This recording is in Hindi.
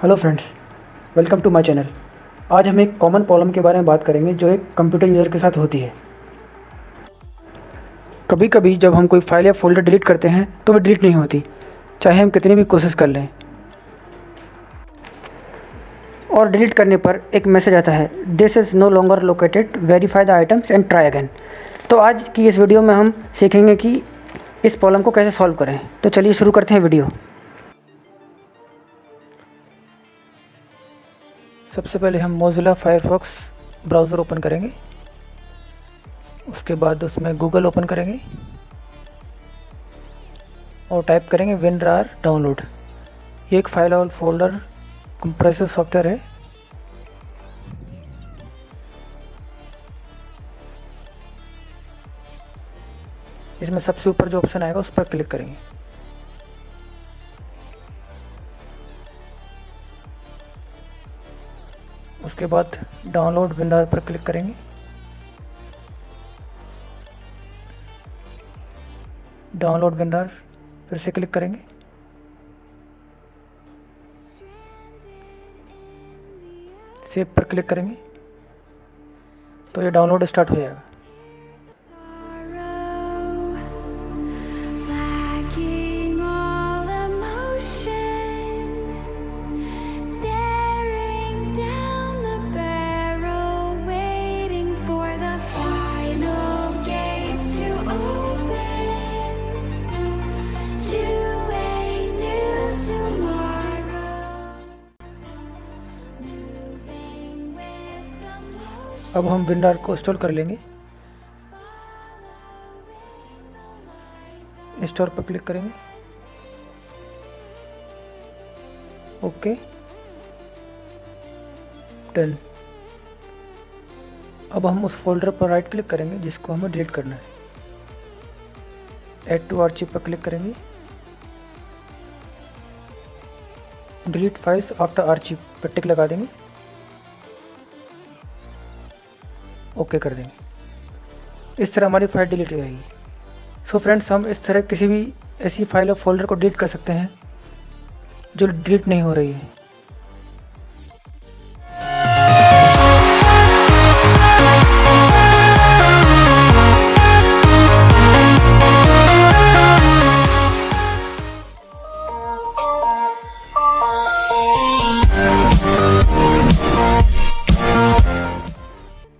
Hello friends, welcome to my channel. आज हम एक कॉमन प्रॉब्लम के बारे में बात करेंगे जो एक कंप्यूटर यूज़र के साथ होती है। कभी कभी जब हम कोई फाइल या फोल्डर डिलीट करते हैं तो वो डिलीट नहीं होती, चाहे हम कितनी भी कोशिश कर लें। और डिलीट करने पर एक मैसेज आता है, this is no longer located, verify the items and try again. तो आज की इस वीडियो में हम सीखेंगे कि इस प्रॉब्लम को कैसे सॉल्व करें। तो चलिए शुरू करते हैं वीडियो। सबसे पहले हम मोज़िला फायरफॉक्स ब्राउज़र ओपन करेंगे। उसके बाद उसमें गूगल ओपन करेंगे और टाइप करेंगे winrar डाउनलोड। ये एक फाइल और फोल्डर कंप्रेसर सॉफ्टवेयर है। इसमें सबसे ऊपर जो ऑप्शन आएगा उस पर क्लिक करेंगे। उसके बाद डाउनलोड winrar पर क्लिक करेंगे। डाउनलोड winrar फिर से क्लिक करेंगे। सेव पर क्लिक करेंगे तो ये डाउनलोड स्टार्ट हो जाएगा। अब हम winrar को इंस्टॉल कर लेंगे। इंस्टॉल पर क्लिक करेंगे। Okay, done. अब हम उस फोल्डर पर राइट क्लिक करेंगे जिसको हमें डिलीट करना है। ऐड टू आर्चिव पर क्लिक करेंगे। डिलीट फाइल्स आफ्टर आर्चिव पर टिक लगा देंगे। ओके कर देंगे। इस तरह हमारी फाइल डिलीट हो जाएगी। सो फ्रेंड्स, हम इस तरह किसी भी ऐसी फाइल और फोल्डर को डिलीट कर सकते हैं जो डिलीट नहीं हो रही है।